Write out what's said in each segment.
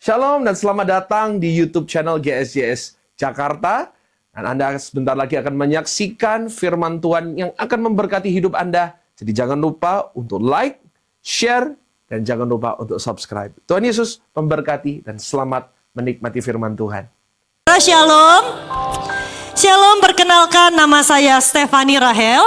Shalom dan selamat datang di YouTube channel GSJS Jakarta. Dan Anda sebentar lagi akan menyaksikan firman Tuhan yang akan memberkati hidup Anda. Jadi jangan lupa untuk like, share, dan jangan lupa untuk subscribe. Tuhan Yesus memberkati dan selamat menikmati firman Tuhan. Shalom. Shalom, perkenalkan nama saya Stefani Rahel.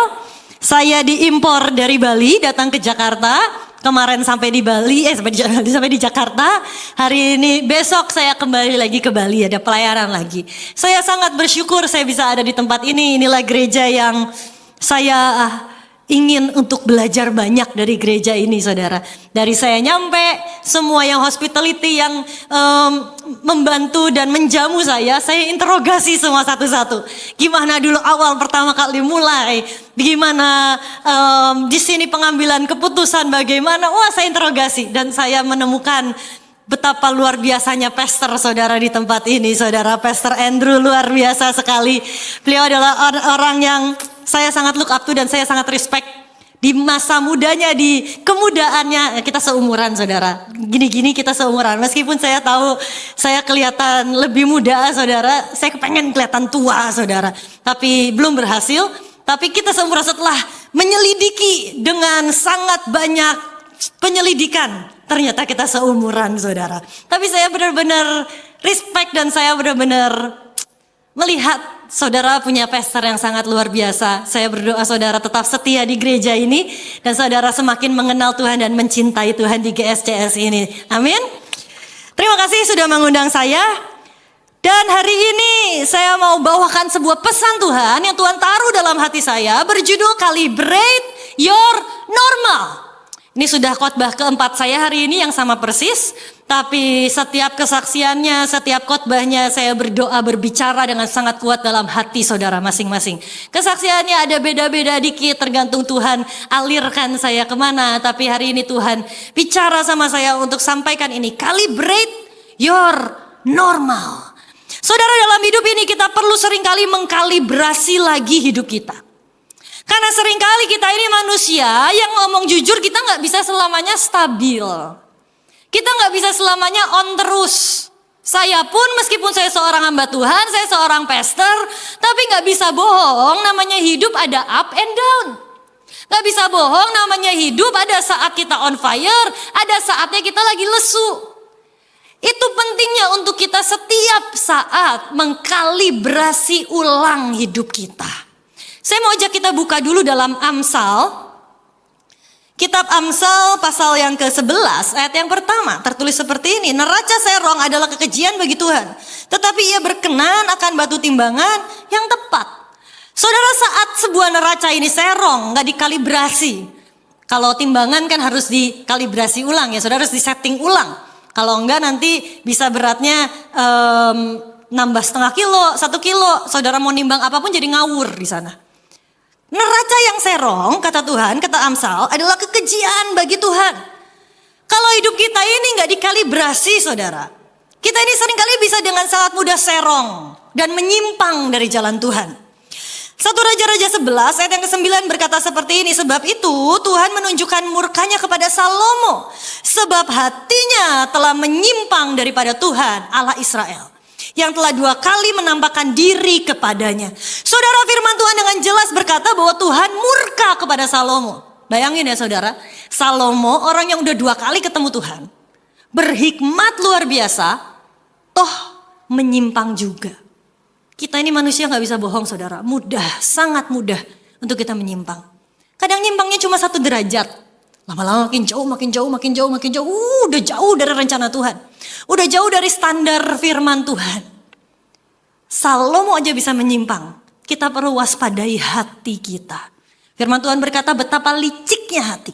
Saya diimpor dari Bali, datang ke Jakarta. Kemarin sampai di Bali, sampai di Jakarta. Hari ini, besok saya kembali lagi ke Bali, ada pelayanan lagi. Saya sangat bersyukur saya bisa ada di tempat ini. Inilah gereja yang saya ingin untuk belajar banyak dari gereja ini, saudara. Dari saya nyampe, semua yang hospitality yang membantu dan menjamu saya interogasi semua satu-satu. Gimana dulu awal pertama kali mulai, gimana di sini pengambilan keputusan, bagaimana? Wah, saya interogasi dan saya menemukan betapa luar biasanya pastor saudara di tempat ini, saudara. Pastor Andrew luar biasa sekali. Beliau adalah orang yang saya sangat look up to dan saya sangat respect. Di masa mudanya, di kemudaannya, kita seumuran, saudara. Gini-gini kita seumuran. Meskipun saya tahu saya kelihatan lebih muda, saudara. Saya kepengen kelihatan tua, saudara. Tapi belum berhasil. Tapi kita seumuran setelah menyelidiki dengan sangat banyak penyelidikan. Ternyata kita seumuran, saudara. Tapi saya benar-benar respect dan saya benar-benar melihat saudara punya pastor yang sangat luar biasa. Saya berdoa saudara tetap setia di gereja ini. Dan saudara semakin mengenal Tuhan dan mencintai Tuhan di GSJS ini. Amin. Terima kasih sudah mengundang saya. Dan hari ini saya mau bawakan sebuah pesan Tuhan yang Tuhan taruh dalam hati saya. Berjudul Calibrate Your Normal. Ini sudah khotbah keempat saya hari ini yang sama persis. Tapi setiap kesaksiannya, setiap khotbahnya saya berdoa berbicara dengan sangat kuat dalam hati saudara masing-masing. Kesaksiannya ada beda-beda dikit tergantung Tuhan alirkan saya kemana. Tapi hari ini Tuhan bicara sama saya untuk sampaikan ini. Calibrate your normal. Saudara, dalam hidup ini kita perlu seringkali mengkalibrasi lagi hidup kita. Karena seringkali kita ini manusia yang ngomong jujur kita gak bisa selamanya stabil. Kita gak bisa selamanya on terus. Saya pun meskipun saya seorang hamba Tuhan, saya seorang pastor, tapi gak bisa bohong, namanya hidup ada up and down. Gak bisa bohong, namanya hidup ada saat kita on fire, ada saatnya kita lagi lesu. Itu pentingnya untuk kita setiap saat mengkalibrasi ulang hidup kita. Saya mau ajak kita buka dulu dalam Amsal. Kitab Amsal pasal yang ke-11 ayat yang pertama tertulis seperti ini. Neraca serong adalah kekejian bagi Tuhan, tetapi ia berkenan akan batu timbangan yang tepat. Saudara, saat sebuah neraca ini serong, gak dikalibrasi. Kalau timbangan kan harus dikalibrasi ulang ya, saudara harus disetting ulang. Kalau enggak nanti bisa beratnya nambah setengah kilo, 1 kilo. Saudara mau nimbang apapun jadi ngawur di sana. Neraca yang serong, kata Tuhan, kata Amsal, adalah kekejian bagi Tuhan. Kalau hidup kita ini gak dikalibrasi, saudara, kita ini seringkali bisa dengan sangat mudah serong dan menyimpang dari jalan Tuhan. 1 Raja-Raja 11 ayat yang ke-9 berkata seperti ini. Sebab itu Tuhan menunjukkan murkanya kepada Salomo, sebab hatinya telah menyimpang daripada Tuhan Allah Israel, yang telah 2 kali menampakkan diri kepadanya. Saudara, firman Tuhan dengan jelas berkata bahwa Tuhan murka kepada Salomo. Bayangin ya saudara, Salomo orang yang udah 2 kali ketemu Tuhan, berhikmat luar biasa, toh menyimpang juga. Kita ini manusia gak bisa bohong saudara, mudah, sangat mudah untuk kita menyimpang. Kadang nyimpangnya cuma 1 derajat. Lama-lama makin jauh, udah jauh dari rencana Tuhan. Udah jauh dari standar firman Tuhan. Salomo aja bisa menyimpang. Kita perlu waspadai hati kita. Firman Tuhan berkata betapa liciknya hati.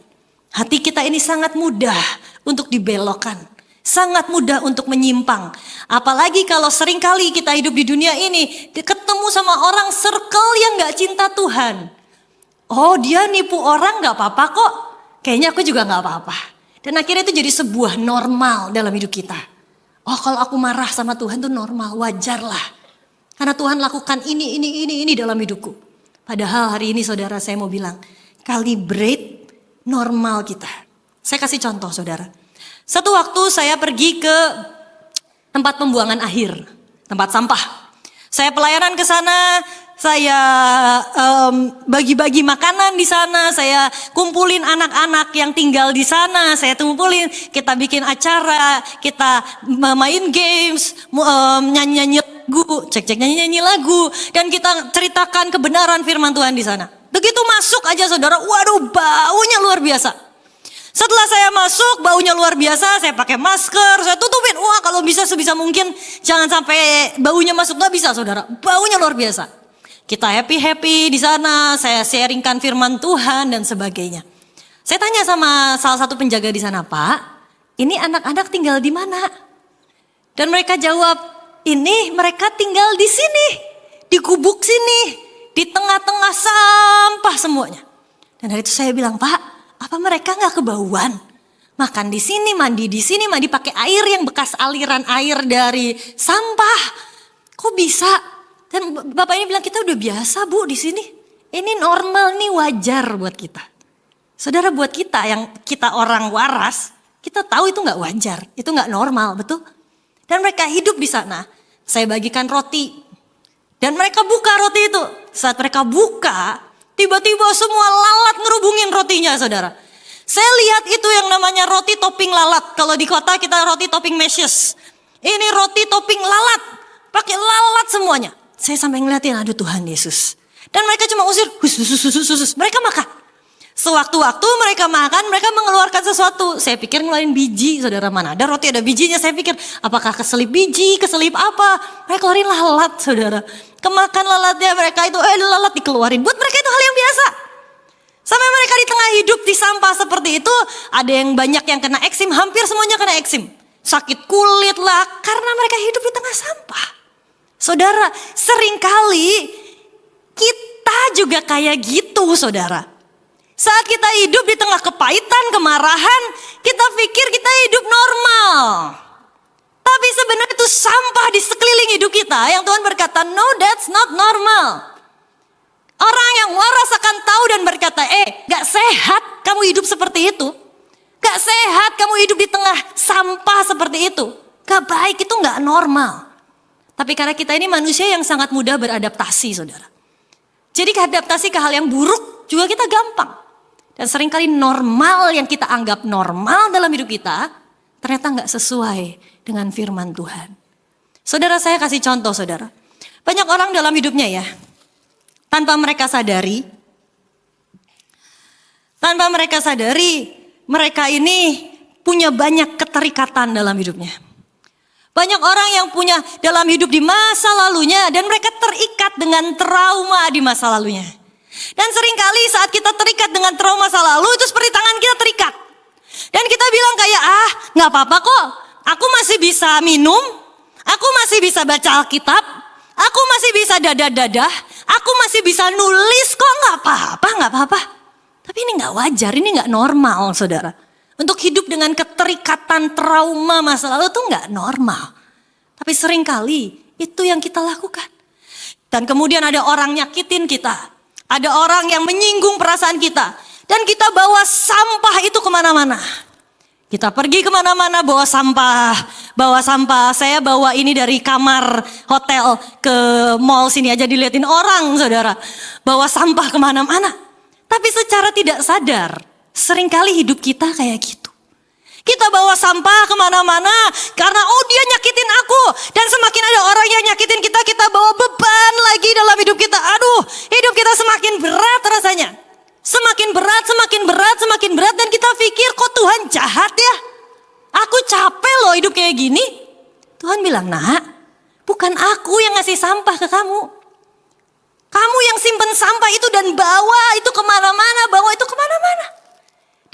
Hati kita ini sangat mudah untuk dibelokkan. Sangat mudah untuk menyimpang. Apalagi kalau seringkali kita hidup di dunia ini, ketemu sama orang circle yang gak cinta Tuhan. Oh, dia nipu orang gak apa-apa kok. Kayaknya aku juga gak apa-apa. Dan akhirnya itu jadi sebuah normal dalam hidup kita. Oh, kalau aku marah sama Tuhan itu normal, wajar lah. Karena Tuhan lakukan ini dalam hidupku. Padahal hari ini saudara saya mau bilang, calibrate normal kita. Saya kasih contoh saudara. Satu waktu saya pergi ke tempat pembuangan akhir, tempat sampah. Saya pelayanan ke sana, saya bagi-bagi makanan di sana, saya kumpulin anak-anak yang tinggal di sana, saya kumpulin, kita bikin acara, kita main games, nyanyi-nyanyi lagu, cek-cek nyanyi-nyanyi lagu, dan kita ceritakan kebenaran firman Tuhan di sana. Begitu masuk aja saudara, waduh baunya luar biasa. Setelah saya masuk, baunya luar biasa, saya pakai masker, saya tutupin. Wah, kalau bisa sebisa mungkin jangan sampai baunya masuk, nggak bisa saudara. Baunya luar biasa. Kita happy-happy di sana, saya sharingkan firman Tuhan dan sebagainya. Saya tanya sama salah satu penjaga di sana, Pak, ini anak-anak tinggal di mana? Dan mereka jawab, ini mereka tinggal di sini, di gubuk sini, di tengah-tengah sampah semuanya. Dan dari itu saya bilang, Pak, apa mereka nggak kebauan? Makan di sini, mandi pakai air yang bekas aliran air dari sampah. Kok bisa? Dan bapak ini bilang kita udah biasa bu di sini. Ini normal, ini wajar buat kita. Saudara, buat kita yang kita orang waras, kita tahu itu nggak wajar, itu nggak normal, betul? Dan mereka hidup di sana. Saya bagikan roti, dan mereka buka roti itu. Saat mereka buka, tiba-tiba semua lalat ngerubungin rotinya saudara. Saya lihat itu yang namanya roti topping lalat. Kalau di kota kita roti topping meshes. Ini roti topping lalat. Pakai lalat semuanya. Saya sampai ngeliatin, aduh Tuhan Yesus. Dan mereka cuma usir, husus. Mereka makan. Sewaktu-waktu mereka makan, mereka mengeluarkan sesuatu. Saya pikir ngeluarin biji, saudara, mana ada roti ada bijinya. Saya pikir apakah keselip biji, keselip apa. Mereka keluarin lalat saudara. Kemakan lalatnya mereka itu, lalat dikeluarin. Buat mereka itu hal yang biasa. Sampai mereka di tengah hidup di sampah seperti itu, ada yang banyak yang kena eksim, hampir semuanya kena eksim. Sakit kulit lah, karena mereka hidup di tengah sampah. Saudara, seringkali kita juga kayak gitu saudara. Saat kita hidup di tengah kepahitan, kemarahan, kita pikir kita hidup normal. Tapi sebenarnya itu sampah di sekeliling hidup kita yang Tuhan berkata, no, that's not normal. Orang yang waras akan tahu dan berkata, gak sehat kamu hidup seperti itu. Gak sehat kamu hidup di tengah sampah seperti itu. Gak baik, itu gak normal. Tapi karena kita ini manusia yang sangat mudah beradaptasi saudara. Jadi adaptasi ke hal yang buruk juga kita gampang. Dan seringkali normal yang kita anggap normal dalam hidup kita, ternyata gak sesuai dengan firman Tuhan. Saudara, saya kasih contoh saudara. Banyak orang dalam hidupnya ya, tanpa mereka sadari, mereka ini punya banyak keterikatan dalam hidupnya. Banyak orang yang punya dalam hidup di masa lalunya dan mereka terikat dengan trauma di masa lalunya. Dan seringkali saat kita terikat dengan trauma masa lalu itu seperti tangan kita terikat. Dan kita bilang kayak gak apa-apa kok, aku masih bisa minum, aku masih bisa baca Alkitab, aku masih bisa dadah-dadah, aku masih bisa nulis kok, gak apa-apa. Tapi ini gak wajar, ini gak normal saudara. Untuk hidup dengan keterikatan trauma masa lalu itu gak normal. Tapi seringkali itu yang kita lakukan. Dan kemudian ada orang nyakitin kita. Ada orang yang menyinggung perasaan kita. Dan kita bawa sampah itu kemana-mana. Kita pergi kemana-mana bawa sampah. Saya bawa ini dari kamar hotel ke mall sini aja dilihatin orang saudara. Bawa sampah kemana-mana. Tapi secara tidak sadar, seringkali hidup kita kayak gitu. Kita bawa sampah kemana-mana karena dia nyakitin aku. Dan semakin ada orang yang nyakitin kita, kita bawa beban lagi dalam hidup kita. Aduh, hidup kita semakin berat rasanya. Semakin berat dan kita pikir kok Tuhan jahat ya. Aku capek loh hidup kayak gini. Tuhan bilang, nak, bukan aku yang ngasih sampah ke kamu. Kamu yang simpen sampah itu dan bawa itu kemana-mana,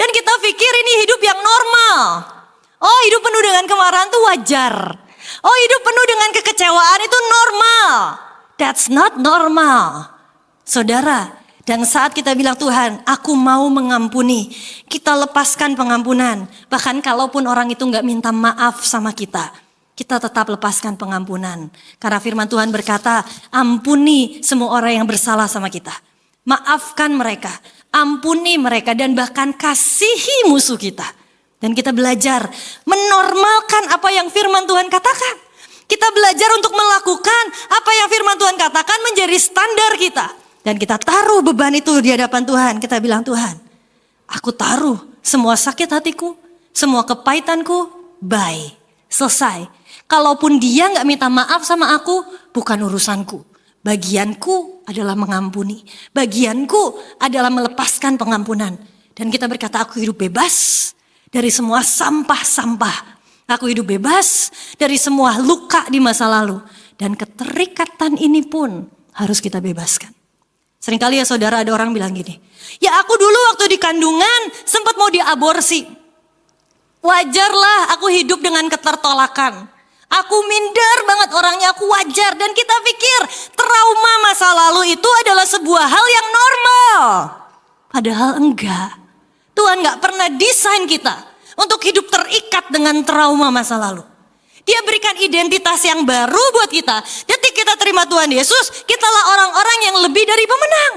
Dan kita pikir ini hidup yang normal. Oh, hidup penuh dengan kemarahan itu wajar. Oh, hidup penuh dengan kekecewaan itu normal. That's not normal. Saudara, dan saat kita bilang Tuhan, aku mau mengampuni. Kita lepaskan pengampunan. Bahkan kalaupun orang itu gak minta maaf sama kita, kita tetap lepaskan pengampunan. Karena firman Tuhan berkata, ampuni semua orang yang bersalah sama kita. Maafkan mereka, ampuni mereka, dan bahkan kasihi musuh kita. Dan kita belajar menormalkan apa yang firman Tuhan katakan. belajar untuk melakukan apa yang firman Tuhan katakan menjadi standar kita. Dan kita taruh beban itu di hadapan Tuhan. Kita bilang, Tuhan, aku taruh semua sakit hatiku, semua kepahitanku, bye, selesai. Kalaupun dia gak minta maaf sama aku, bukan urusanku. Bagianku adalah mengampuni. Bagianku adalah melepaskan pengampunan. Dan kita berkata, aku hidup bebas dari semua sampah-sampah. Aku hidup bebas dari semua luka di masa lalu. Dan keterikatan ini pun harus kita bebaskan. Seringkali ya saudara, ada orang bilang gini, ya aku dulu waktu di kandungan sempat mau diaborsi. Wajarlah aku hidup dengan ketertolakan. Aku minder banget orangnya, aku wajar. Dan kita pikir trauma masa lalu itu adalah sebuah hal yang normal. Padahal enggak. Tuhan gak pernah desain kita untuk hidup terikat dengan trauma masa lalu. Dia berikan identitas yang baru buat kita. Detik kita terima Tuhan Yesus, kitalah orang-orang yang lebih dari pemenang.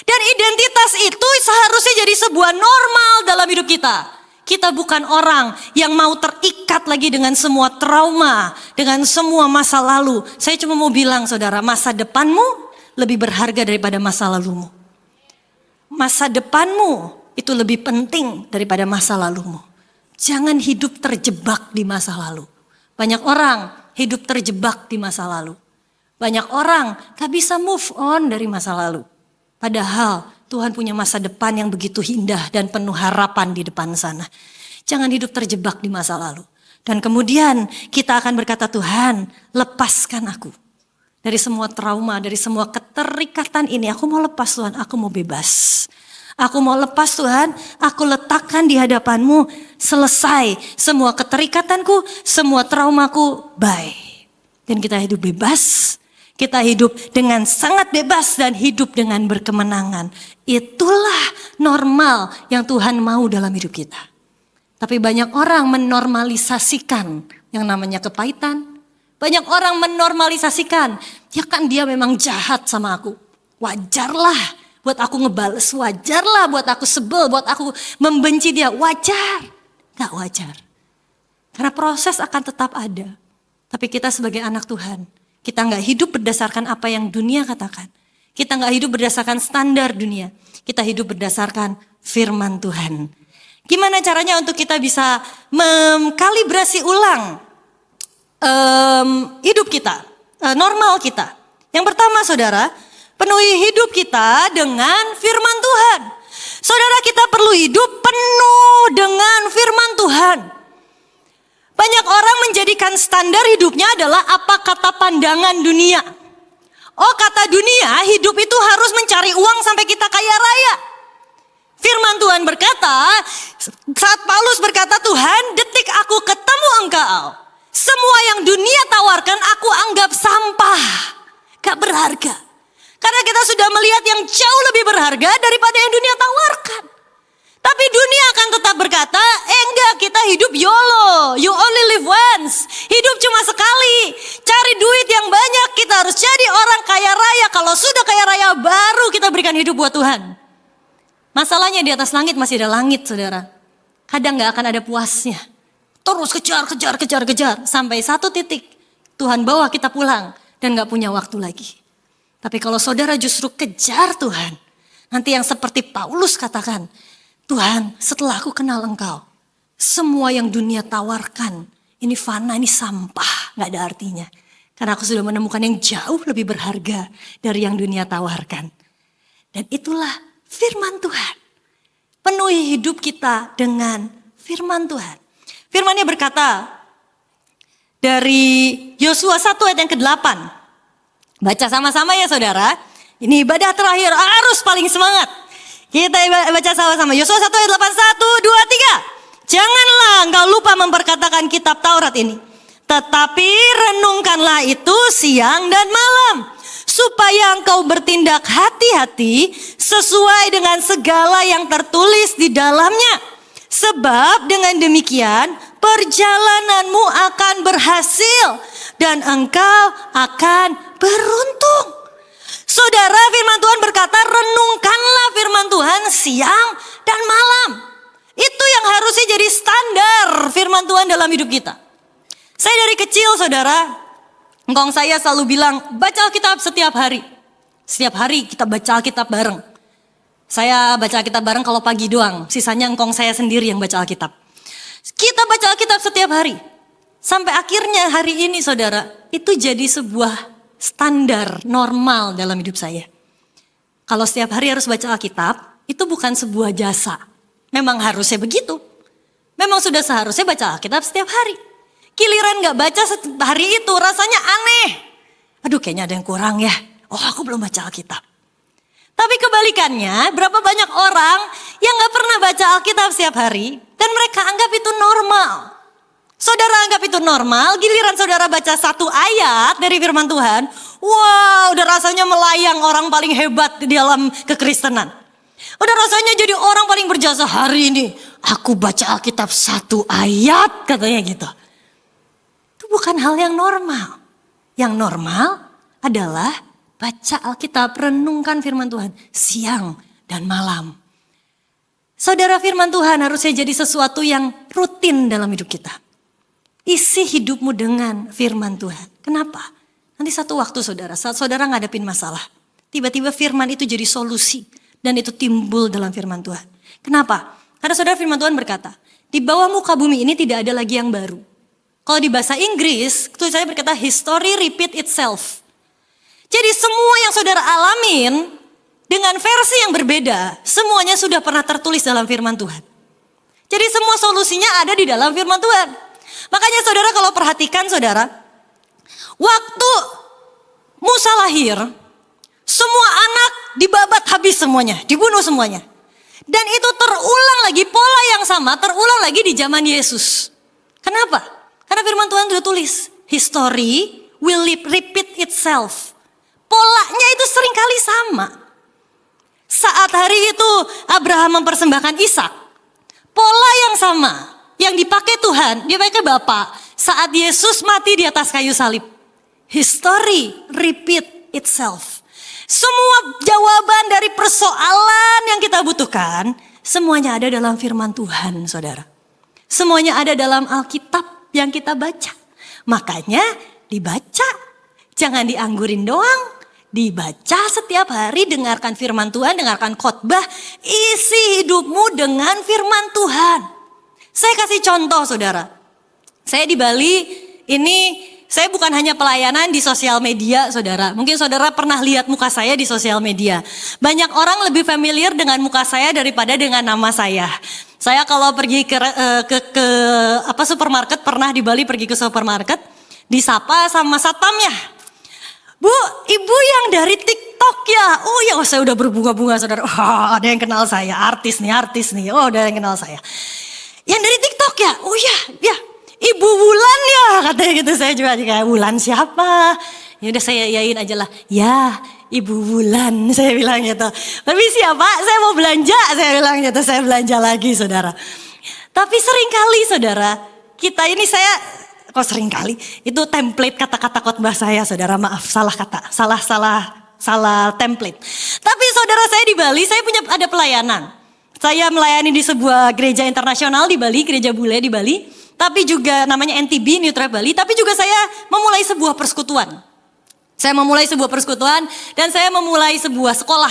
Dan identitas itu seharusnya jadi sebuah normal dalam hidup kita. Kita bukan orang yang mau terikat lagi dengan semua trauma, dengan semua masa lalu. Saya cuma mau bilang saudara, masa depanmu lebih berharga daripada masa lalumu. Masa depanmu itu lebih penting daripada masa lalumu. Jangan hidup terjebak di masa lalu. Banyak orang hidup terjebak di masa lalu. Banyak orang gak bisa move on dari masa lalu. Padahal Tuhan punya masa depan yang begitu indah dan penuh harapan di depan sana. Jangan hidup terjebak di masa lalu. Dan kemudian kita akan berkata, Tuhan, lepaskan aku dari semua trauma, dari semua keterikatan ini. Aku mau lepas Tuhan, aku mau bebas. Aku mau lepas Tuhan, aku letakkan di hadapan-Mu. Selesai semua keterikatanku, semua traumaku, bye. Dan kita hidup bebas. Kita hidup dengan sangat bebas dan hidup dengan berkemenangan. Itulah normal yang Tuhan mau dalam hidup kita. Tapi banyak orang menormalisasikan yang namanya kepahitan. Banyak orang menormalisasikan, ya kan dia memang jahat sama aku. Wajarlah buat aku ngebales, wajarlah buat aku sebel, buat aku membenci dia. Wajar, gak wajar. Karena proses akan tetap ada. Tapi kita sebagai anak Tuhan, kita gak hidup berdasarkan apa yang dunia katakan. Kita gak hidup berdasarkan standar dunia. Kita hidup berdasarkan firman Tuhan. Gimana caranya untuk kita bisa mengkalibrasi ulang hidup kita, normal kita. Yang pertama saudara, penuhi hidup kita dengan firman Tuhan. Saudara, kita perlu hidup penuh dengan firman Tuhan. Banyak orang menjadikan standar hidupnya adalah apa kata pandangan dunia. Oh, kata dunia, hidup itu harus mencari uang sampai kita kaya raya. Firman Tuhan berkata, saat Paulus berkata, Tuhan, detik aku ketemu Engkau, semua yang dunia tawarkan aku anggap sampah, gak berharga. Karena kita sudah melihat yang jauh lebih berharga daripada yang dunia tawarkan. Tapi dunia akan tetap berkata, enggak, kita hidup YOLO, you only live once. Hidup cuma sekali, cari duit yang banyak, kita harus jadi orang kaya raya. Kalau sudah kaya raya baru kita berikan hidup buat Tuhan. Masalahnya di atas langit masih ada langit saudara. Kadang gak akan ada puasnya. Terus kejar. Sampai satu titik Tuhan bawa kita pulang dan gak punya waktu lagi. Tapi kalau saudara justru kejar Tuhan, nanti yang seperti Paulus katakan, Tuhan, setelah aku kenal Engkau, semua yang dunia tawarkan, ini fana, ini sampah, gak ada artinya. Karena aku sudah menemukan yang jauh lebih berharga dari yang dunia tawarkan. Dan itulah firman Tuhan. Penuhi hidup kita dengan firman Tuhan. Firman-Nya berkata, dari Yosua 1 ayat yang ke-8. Baca sama-sama ya saudara. Ini ibadah terakhir, harus paling semangat. Kita baca sama-sama. Yosua 1 ayat 8, 1, 2, 3. Janganlah engkau lupa memperkatakan kitab Taurat ini. Tetapi renungkanlah itu siang dan malam. Supaya engkau bertindak hati-hati sesuai dengan segala yang tertulis di dalamnya. Sebab dengan demikian perjalananmu akan berhasil. Dan engkau akan beruntung. Saudara, firman Tuhan berkata, renungkanlah firman Tuhan siang dan malam. Itu yang harusnya jadi standar firman Tuhan dalam hidup kita. Saya dari kecil saudara, Engkong saya selalu bilang, baca Alkitab setiap hari. Setiap hari kita baca Alkitab bareng. Saya baca Alkitab bareng kalau pagi doang. Sisanya engkong saya sendiri yang baca Alkitab. Kita baca Alkitab setiap hari. Sampai akhirnya hari ini saudara, itu jadi sebuah standar normal dalam hidup saya. Kalau setiap hari harus baca Alkitab, itu bukan sebuah jasa. Memang harusnya begitu. Memang sudah seharusnya baca Alkitab setiap hari. Giliran gak baca hari itu rasanya aneh. Aduh kayaknya ada yang kurang ya. Oh aku belum baca Alkitab. Tapi kebalikannya berapa banyak orang yang gak pernah baca Alkitab setiap hari. Dan mereka anggap itu normal. Saudara anggap itu normal, giliran saudara baca satu ayat dari firman Tuhan. Wow udah rasanya melayang orang paling hebat di dalam kekristenan. Udah rasanya jadi orang paling berjasa hari ini. Aku baca Alkitab satu ayat katanya gitu. Itu bukan hal yang normal. Yang normal adalah baca Alkitab, renungkan firman Tuhan siang dan malam. Saudara, firman Tuhan harusnya jadi sesuatu yang rutin dalam hidup kita. Isi hidupmu dengan firman Tuhan. Kenapa? Nanti satu waktu saudara, saat saudara ngadepin masalah, tiba-tiba firman itu jadi solusi. Dan itu timbul dalam firman Tuhan. Kenapa? Karena saudara firman Tuhan berkata, di bawah muka bumi ini tidak ada lagi yang baru. Kalau di bahasa Inggris, itu saya berkata history repeat itself. Jadi semua yang saudara alamin dengan versi yang berbeda, semuanya sudah pernah tertulis dalam firman Tuhan. Jadi semua solusinya ada di dalam firman Tuhan. Makanya saudara kalau perhatikan saudara, waktu Musa lahir, semua anak dibabat habis semuanya, dibunuh semuanya. Dan itu terulang lagi, pola yang sama terulang lagi di zaman Yesus. Kenapa? Karena firman Tuhan sudah tulis, history will repeat itself. Polanya itu seringkali sama. Saat hari itu Abraham mempersembahkan Ishak, pola yang sama yang dipakai Tuhan, dia pakai Bapa saat Yesus mati di atas kayu salib. History repeat itself. Semua jawaban dari persoalan yang kita butuhkan, semuanya ada dalam firman Tuhan, saudara. Semuanya ada dalam Alkitab yang kita baca. Makanya dibaca, jangan dianggurin doang. Dibaca setiap hari, dengarkan firman Tuhan, dengarkan khotbah, isi hidupmu dengan firman Tuhan. Saya kasih contoh, saudara. Saya di Bali, ini saya bukan hanya pelayanan di sosial media, saudara. Mungkin saudara pernah lihat muka saya di sosial media. Banyak orang lebih familiar dengan muka saya daripada dengan nama saya. Saya kalau pergi ke supermarket, pernah di Bali pergi ke supermarket, disapa sama satpamnya. Bu, ibu yang dari TikTok ya? Oh ya, saya udah berbunga-bunga saudara. Oh, ada yang kenal saya, artis nih. Oh, ada yang kenal saya. Yang dari TikTok ya? Oh ya. Ibu Wulan ya, katanya gitu. Saya juga kayak, Wulan siapa? Ya udah saya yain aja lah. Ya, Ibu Wulan, saya bilang gitu. Tapi siapa? Saya mau belanja, saya bilang gitu. Saya belanja lagi, saudara. Tapi seringkali, saudara, kita ini kok seringkali itu template kata-kata khotbah saya, saudara. Maaf, salah kata, salah template. Tapi saudara, saya di Bali, saya ada pelayanan. Saya melayani di sebuah gereja internasional di Bali, gereja bule di Bali. Tapi juga namanya NTB, New Tribe Bali. Tapi juga saya memulai sebuah persekutuan. Saya memulai sebuah persekutuan dan saya memulai sebuah sekolah.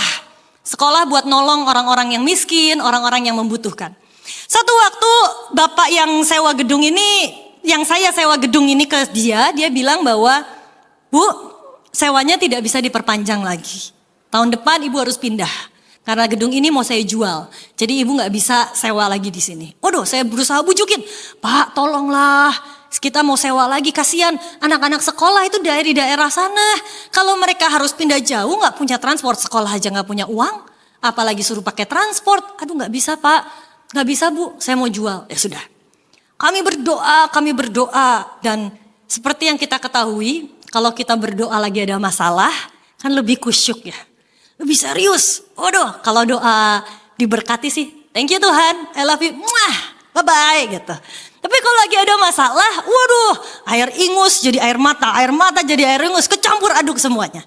Sekolah buat nolong orang-orang yang miskin, orang-orang yang membutuhkan. Satu waktu bapak yang sewa gedung ini, yang saya sewa gedung ini ke dia bilang bahwa, Bu, sewanya tidak bisa diperpanjang lagi. Tahun depan ibu harus pindah. Karena gedung ini mau saya jual. Jadi ibu gak bisa sewa lagi di sini. Waduh, saya berusaha bujukin. Pak, tolonglah. Kita mau sewa lagi, kasihan anak-anak sekolah itu dari daerah sana. Kalau mereka harus pindah jauh gak punya transport. Sekolah aja gak punya uang. Apalagi suruh pakai transport. Aduh gak bisa Pak. Gak bisa Bu, saya mau jual. Ya sudah. Kami berdoa. Dan seperti yang kita ketahui, kalau kita berdoa lagi ada masalah, kan lebih kusyuk ya. Lebih serius. Waduh, kalau doa diberkati sih, thank you Tuhan, I love you, bye-bye gitu. Tapi kalau lagi ada masalah, waduh, air ingus jadi air mata jadi air ingus, kecampur aduk semuanya.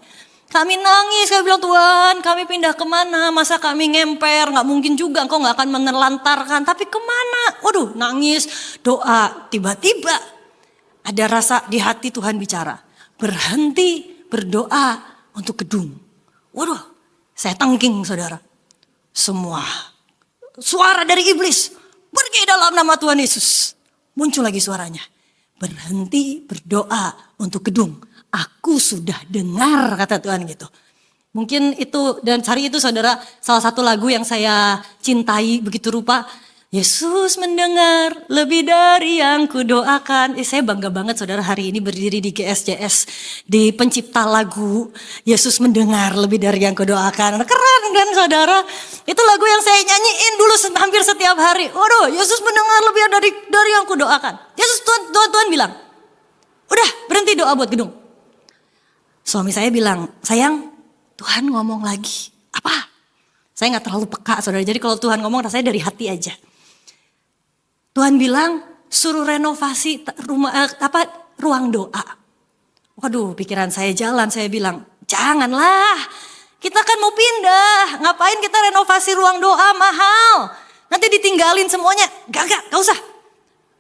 Kami nangis, kami bilang Tuhan, kami pindah kemana, masa kami ngemper, gak mungkin juga, engkau gak akan menelantarkan, tapi kemana? Waduh, nangis, doa, tiba-tiba ada rasa di hati Tuhan bicara. berhenti berdoa untuk gedung. Waduh, saya tangking saudara. Semua suara dari iblis pergi dalam nama Tuhan Yesus. Muncul lagi suaranya. Berhenti berdoa untuk gedung. Aku sudah dengar kata Tuhan gitu. Mungkin itu dan hari itu saudara salah satu lagu yang saya cintai begitu rupa. Yesus mendengar lebih dari yang kudoakan. Saya bangga banget saudara hari ini berdiri di GSJS. Di pencipta lagu Yesus mendengar lebih dari yang kudoakan. Keren kan saudara. Itu lagu yang saya nyanyiin dulu hampir setiap hari. Waduh, Yesus mendengar lebih dari yang kudoakan. Yesus Tuhan bilang, udah berhenti doa buat gedung. Suami saya bilang, sayang Tuhan ngomong lagi. Apa? Saya gak terlalu peka saudara. Jadi kalau Tuhan ngomong rasanya dari hati aja. Tuhan bilang suruh renovasi ruang doa. Waduh, pikiran saya jalan. Saya bilang, janganlah. Kita kan mau pindah. Ngapain kita renovasi ruang doa mahal? Nanti ditinggalin semuanya. Gak usah.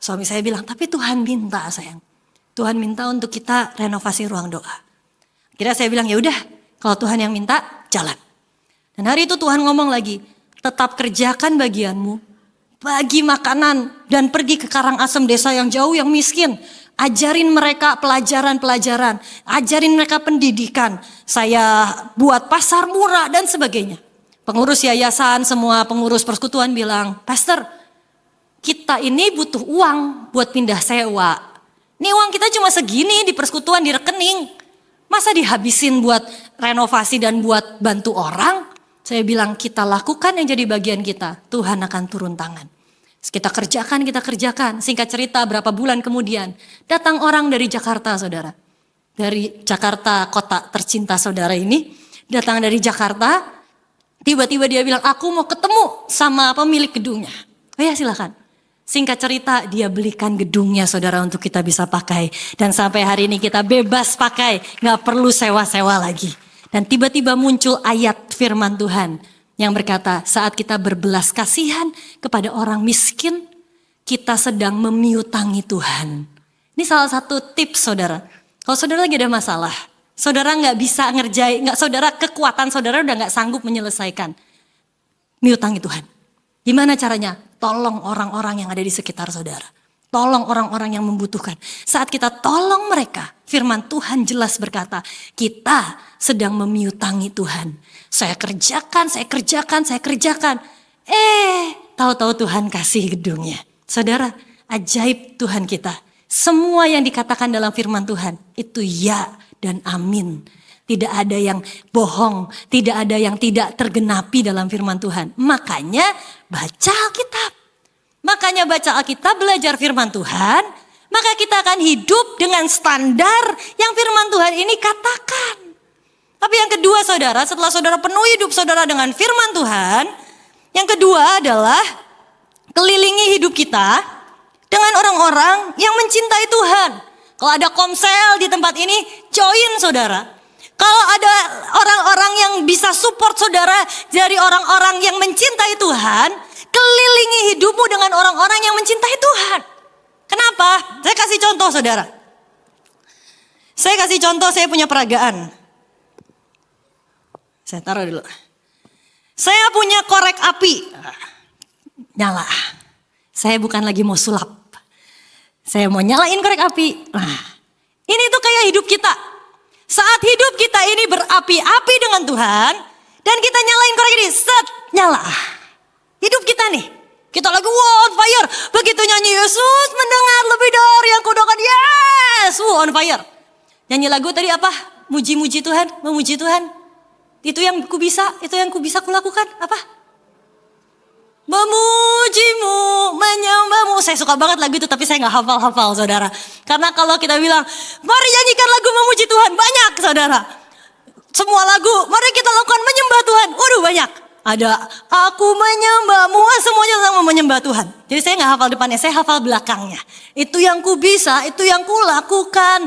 Suami saya bilang, tapi Tuhan minta sayang. Tuhan minta untuk kita renovasi ruang doa. Kira saya bilang, ya udah, kalau Tuhan yang minta, jalan. Dan hari itu Tuhan ngomong lagi, tetap kerjakan bagianmu. Bagi makanan dan pergi ke Karangasem desa yang jauh yang miskin. Ajarin mereka pelajaran-pelajaran. Ajarin mereka pendidikan. Saya buat pasar murah dan sebagainya. Pengurus yayasan, semua pengurus persekutuan bilang, Pastor, kita ini butuh uang buat pindah sewa. Ini uang kita cuma segini di persekutuan di rekening. Masa dihabisin buat renovasi dan buat bantu orang? Saya bilang kita lakukan yang jadi bagian kita. Tuhan akan turun tangan. Kita kerjakan. Singkat cerita berapa bulan kemudian. Datang orang dari Jakarta saudara. Dari Jakarta kota tercinta saudara ini. Datang dari Jakarta. Tiba-tiba dia bilang aku mau ketemu sama pemilik gedungnya. Oh ya silakan. Singkat cerita dia belikan gedungnya saudara untuk kita bisa pakai. Dan sampai hari ini kita bebas pakai. Gak perlu sewa-sewa lagi. Dan tiba-tiba muncul ayat firman Tuhan yang berkata saat kita berbelas kasihan kepada orang miskin, kita sedang memiutangi Tuhan. Ini salah satu tips saudara. Kalau saudara lagi ada masalah, saudara gak bisa ngerjain, kekuatan saudara udah gak sanggup menyelesaikan. Miutangi Tuhan. Gimana caranya? Tolong orang-orang yang ada di sekitar saudara. Tolong orang-orang yang membutuhkan. Saat kita tolong mereka, firman Tuhan jelas berkata, kita sedang memiutangi Tuhan. Saya kerjakan. Tahu-tahu Tuhan kasih gedungnya. Saudara, ajaib Tuhan kita. Semua yang dikatakan dalam firman Tuhan, itu ya dan amin. Tidak ada yang bohong, tidak ada yang tidak tergenapi dalam firman Tuhan. Makanya baca Alkitab. Makanya baca Alkitab, belajar firman Tuhan, maka kita akan hidup dengan standar yang firman Tuhan ini katakan. Tapi yang kedua saudara, setelah saudara penuhi hidup saudara dengan firman Tuhan, yang kedua adalah kelilingi hidup kita dengan orang-orang yang mencintai Tuhan. Kalau ada komsel di tempat ini, join saudara. Kalau ada orang-orang yang bisa support saudara dari orang-orang yang mencintai Tuhan, kelilingi hidupmu dengan orang-orang yang mencintai Tuhan. Kenapa? Saya kasih contoh saudara. Saya punya peragaan. Saya taruh dulu. Saya punya korek api. Nyala. Saya bukan lagi mau sulap. Saya mau nyalain korek api. Nah, ini tuh kayak hidup kita. Saat hidup kita ini berapi-api dengan Tuhan. Dan kita nyalain korek ini. Set, nyala. Hidup kita nih. Kita lagi on fire. Begitu nyanyi Yesus mendengar lebih dari yang kudoakan. Yes, on fire. Nyanyi lagu tadi apa? Muji-muji Tuhan, memuji Tuhan. Itu yang ku bisa kulakukan. Apa? Memujimu, menyembahmu. Saya suka banget lagu itu tapi saya gak hafal-hafal saudara. Karena kalau kita bilang, mari nyanyikan lagu memuji Tuhan. Banyak saudara. Semua lagu, mari kita lakukan menyembah Tuhan. Waduh banyak. Ada aku menyembahmu, semuanya tentang menyembah Tuhan. Jadi saya gak hafal depannya, saya hafal belakangnya. Itu yang ku bisa, itu yang ku lakukan.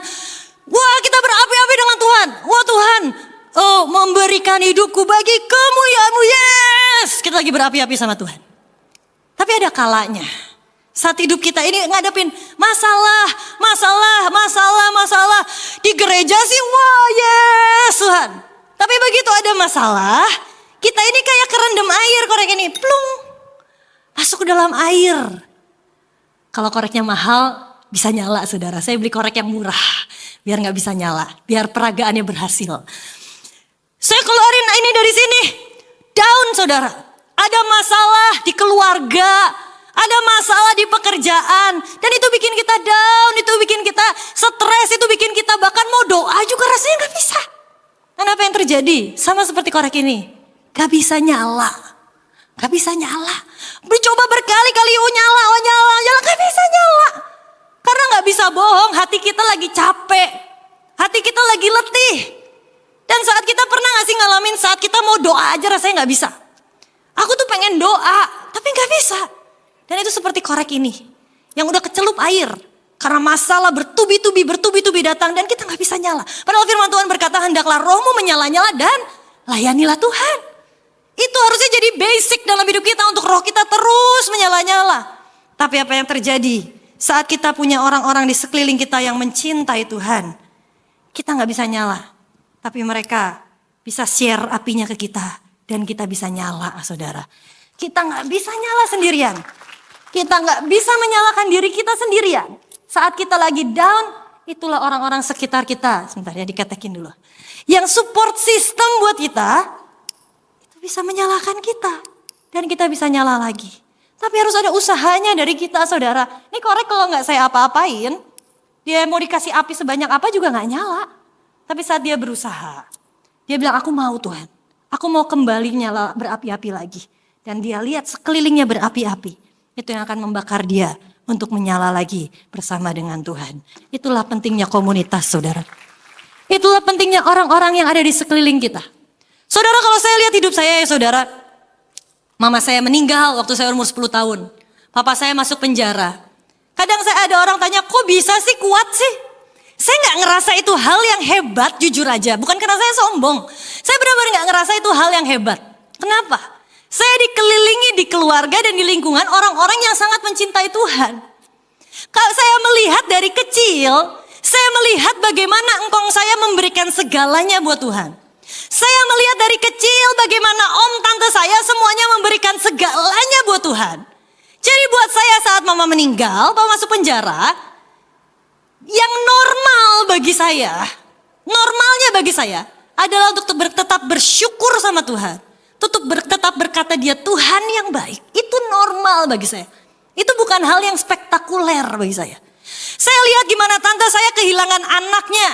Wah kita berapi-api dengan Tuhan. Wah Tuhan, memberikan hidupku bagi kemuliaan-Mu. Yes, kita lagi berapi-api sama Tuhan. Tapi ada kalanya saat hidup kita ini ngadepin masalah. Di gereja sih wah yes Tuhan. Tapi begitu ada masalah, kita ini kayak kerendam air korek ini. Plung. Masuk ke dalam air. Kalau koreknya mahal bisa nyala saudara. Saya beli korek yang murah. Biar gak bisa nyala. Biar peragaannya berhasil. Saya keluarin ini dari sini. Down saudara. Ada masalah di keluarga. Ada masalah di pekerjaan. Dan itu bikin kita down. Itu bikin kita stres. Itu bikin kita bahkan mau doa juga rasanya gak bisa. Dan apa yang terjadi? Sama seperti korek ini. Gak bisa nyala. Gak bisa nyala. Mencoba berkali-kali nyala. Gak bisa nyala. Karena gak bisa bohong. Hati kita lagi capek. Hati kita lagi letih. Dan saat kita pernah gak sih ngalamin saat kita mau doa aja rasanya gak bisa. Aku tuh pengen doa. Tapi gak bisa. Dan itu seperti korek ini. Yang udah kecelup air. Karena masalah bertubi-tubi datang. Dan kita gak bisa nyala. Padahal firman Tuhan berkata hendaklah rohmu menyala-nyala dan layanilah Tuhan. Itu harusnya jadi basic dalam hidup kita untuk roh kita terus menyala-nyala. Tapi apa yang terjadi saat kita punya orang-orang di sekeliling kita yang mencintai Tuhan. Kita gak bisa nyala. Tapi mereka bisa share apinya ke kita. Dan kita bisa nyala saudara. Kita gak bisa nyala sendirian. Kita gak bisa menyalakan diri kita sendirian. Saat kita lagi down, itulah orang-orang sekitar kita. Sebentar ya diketekin dulu. Yang support system buat kita, itu bisa menyalakan kita. Dan kita bisa nyala lagi. Tapi harus ada usahanya dari kita saudara. Ini korek kalau gak saya apa-apain, dia mau dikasih api sebanyak apa juga gak nyala. Tapi saat dia berusaha, dia bilang aku mau Tuhan. Aku mau kembali nyala berapi-api lagi. Dan dia lihat sekelilingnya berapi-api. Itu yang akan membakar dia untuk menyala lagi bersama dengan Tuhan. Itulah pentingnya komunitas saudara. Itulah pentingnya orang-orang yang ada di sekeliling kita. Saudara kalau saya lihat hidup saya ya saudara. Mama saya meninggal waktu saya umur 10 tahun. Papa saya masuk penjara. Kadang saya ada orang tanya kok bisa sih kuat sih? Saya gak ngerasa itu hal yang hebat jujur aja. Bukan karena saya sombong. Saya benar-benar gak ngerasa itu hal yang hebat. Kenapa? Saya dikelilingi di keluarga dan di lingkungan orang-orang yang sangat mencintai Tuhan. Kalau saya melihat dari kecil, saya melihat bagaimana engkong saya memberikan segalanya buat Tuhan. Saya melihat dari kecil bagaimana om tante saya semuanya memberikan segalanya buat Tuhan. Jadi buat saya saat mama meninggal, papa masuk penjara, yang normal bagi saya, normalnya bagi saya adalah untuk tetap bersyukur sama Tuhan. Tetap berkata dia Tuhan yang baik. Itu normal bagi saya. Itu bukan hal yang spektakuler bagi saya. Saya lihat gimana tante saya kehilangan anaknya.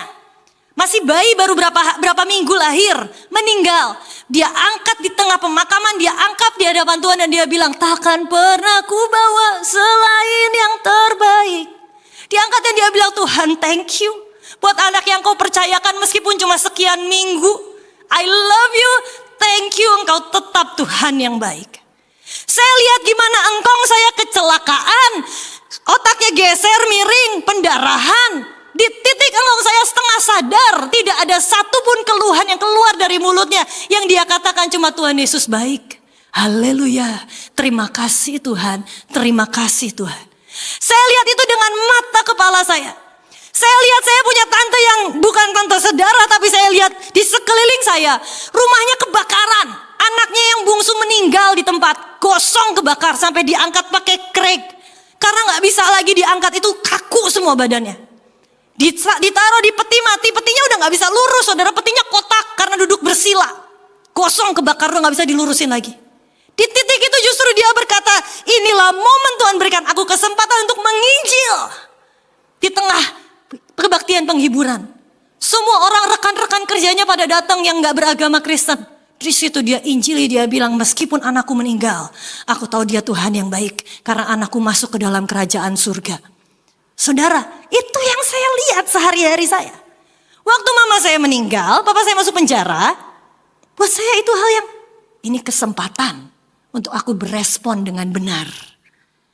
Masih bayi baru berapa minggu lahir, meninggal. Dia angkat di tengah pemakaman, dia angkat di hadapan Tuhan dan dia bilang, takkan pernah ku bawa selain yang terbaik. Diangkat dan dia bilang, Tuhan thank you. Buat anak yang kau percayakan meskipun cuma sekian minggu. I love you, thank you engkau tetap Tuhan yang baik. Saya lihat gimana engkong saya kecelakaan. Otaknya geser miring, pendarahan. Di titik engkong saya setengah sadar. Tidak ada satupun keluhan yang keluar dari mulutnya. Yang dia katakan cuma Tuhan Yesus baik. Haleluya, terima kasih Tuhan, terima kasih Tuhan. Saya lihat itu dengan mata kepala saya. Saya lihat saya punya tante yang bukan tante saudara, tapi saya lihat di sekeliling saya. Rumahnya kebakaran. Anaknya yang bungsu meninggal di tempat. Gosong kebakar sampai diangkat pakai krek. Karena gak bisa lagi diangkat, itu kaku semua badannya. Ditaruh di peti mati, petinya udah gak bisa lurus. Saudara, petinya kotak karena duduk bersila. Gosong kebakar, udah gak bisa dilurusin lagi. Di titik itu justru dia berkata, inilah momen Tuhan berikan aku kesempatan untuk menginjil. Di tengah kebaktian penghiburan. Semua orang rekan-rekan kerjanya pada datang yang gak beragama Kristen. Di situ dia injili, dia bilang meskipun anakku meninggal, aku tahu dia Tuhan yang baik. Karena anakku masuk ke dalam kerajaan surga. Saudara, itu yang saya lihat sehari-hari saya. Waktu mama saya meninggal, papa saya masuk penjara. Buat saya itu hal yang, ini kesempatan untuk aku berespon dengan benar.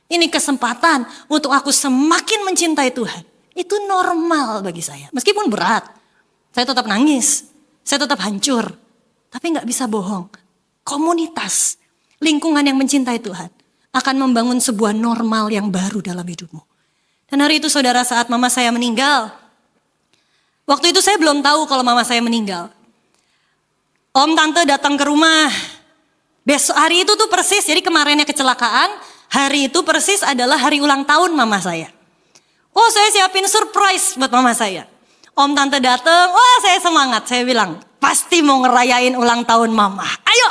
Ini kesempatan untuk aku semakin mencintai Tuhan. Itu normal bagi saya. Meskipun berat, saya tetap nangis, saya tetap hancur. Tapi gak bisa bohong. Komunitas, lingkungan yang mencintai Tuhan akan membangun sebuah normal yang baru dalam hidupmu. Dan hari itu saudara saat mama saya meninggal, Waktu itu saya belum tahu kalau mama saya meninggal. Om tante datang ke rumah. Besok hari itu tuh persis, jadi kemarinnya kecelakaan, hari itu persis adalah hari ulang tahun mama saya. Oh, saya siapin surprise buat mama saya. Om tante datang, wah saya semangat, saya bilang pasti mau ngerayain ulang tahun mama. Ayo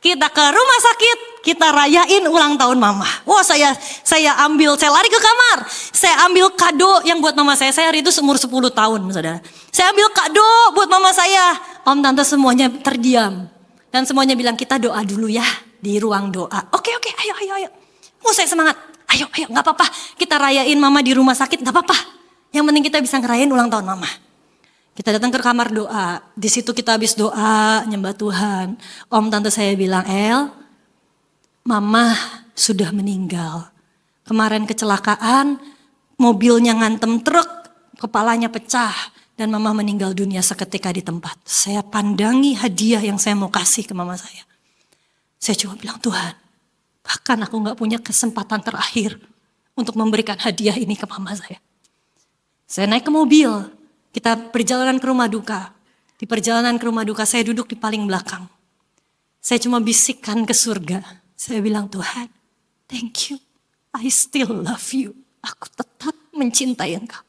kita ke rumah sakit, kita rayain ulang tahun mama. Wah saya lari ke kamar, saya ambil kado yang buat mama saya hari itu umur 10 tahun saudara. Saya ambil kado buat mama saya, om tante semuanya terdiam. Dan semuanya bilang kita doa dulu ya di ruang doa. Oke, ayo. Oh saya semangat, ayo gak apa-apa. Kita rayain mama di rumah sakit gak apa-apa. Yang penting kita bisa ngerayain ulang tahun mama. Kita datang ke kamar doa. Di situ kita habis doa, nyembah Tuhan. Om tante saya bilang, El, mama sudah meninggal. Kemarin kecelakaan, mobilnya ngantem truk, kepalanya pecah. Dan mama meninggal dunia seketika di tempat. Saya pandangi hadiah yang saya mau kasih ke mama saya. Saya cuma bilang, Tuhan, bahkan aku gak punya kesempatan terakhir untuk memberikan hadiah ini ke mama saya. Saya naik ke mobil, kita perjalanan ke rumah duka. Di perjalanan ke rumah duka saya duduk di paling belakang. Saya cuma bisikkan ke surga. Saya bilang, Tuhan, thank you. I still love you. Aku tetap mencintai Engkau.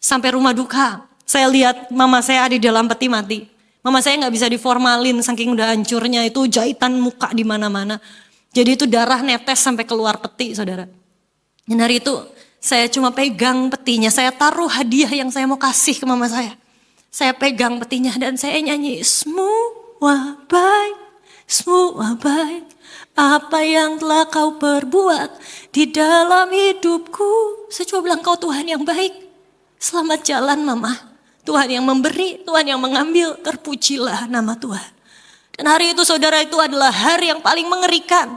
Sampai rumah duka, saya lihat mama saya ada di dalam peti mati. Mama saya gak bisa diformalin saking udah hancurnya, itu jahitan muka di mana-mana. Jadi itu darah netes sampai keluar peti, saudara. Dan hari itu saya cuma pegang petinya, saya taruh hadiah yang saya mau kasih ke mama saya. Saya pegang petinya dan saya nyanyi, semua baik, apa yang telah kau perbuat di dalam hidupku. Saya cuma bilang, kau Tuhan yang baik, selamat jalan mama. Tuhan yang memberi, Tuhan yang mengambil, terpujilah nama Tuhan. Dan hari itu saudara, itu adalah hari yang paling mengerikan.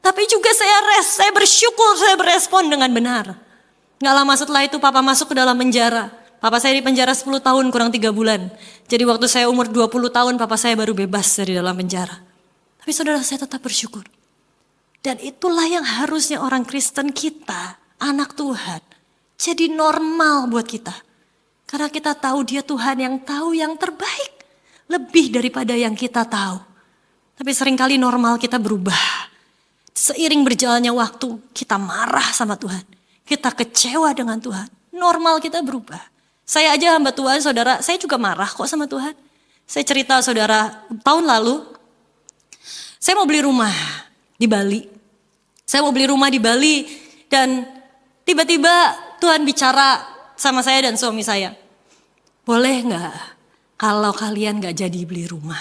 Tapi juga saya bersyukur, saya berespon dengan benar. Gak lama setelah itu papa masuk ke dalam penjara. Papa saya di penjara 10 tahun kurang 3 bulan. Jadi waktu saya umur 20 tahun papa saya baru bebas dari dalam penjara. Tapi saudara, saya tetap bersyukur. Dan itulah yang harusnya orang Kristen kita, anak Tuhan, jadi normal buat kita. Karena kita tahu dia Tuhan yang tahu yang terbaik. Lebih daripada yang kita tahu. Tapi seringkali normal kita berubah. Seiring berjalannya waktu kita marah sama Tuhan. Kita kecewa dengan Tuhan. Normal kita berubah. Saya aja hamba Tuhan, saudara, saya juga marah kok sama Tuhan. Saya cerita saudara, tahun lalu saya mau beli rumah di Bali. Saya mau beli rumah di Bali dan tiba-tiba Tuhan bicara sama saya dan suami saya. Boleh gak kalau kalian gak jadi beli rumah?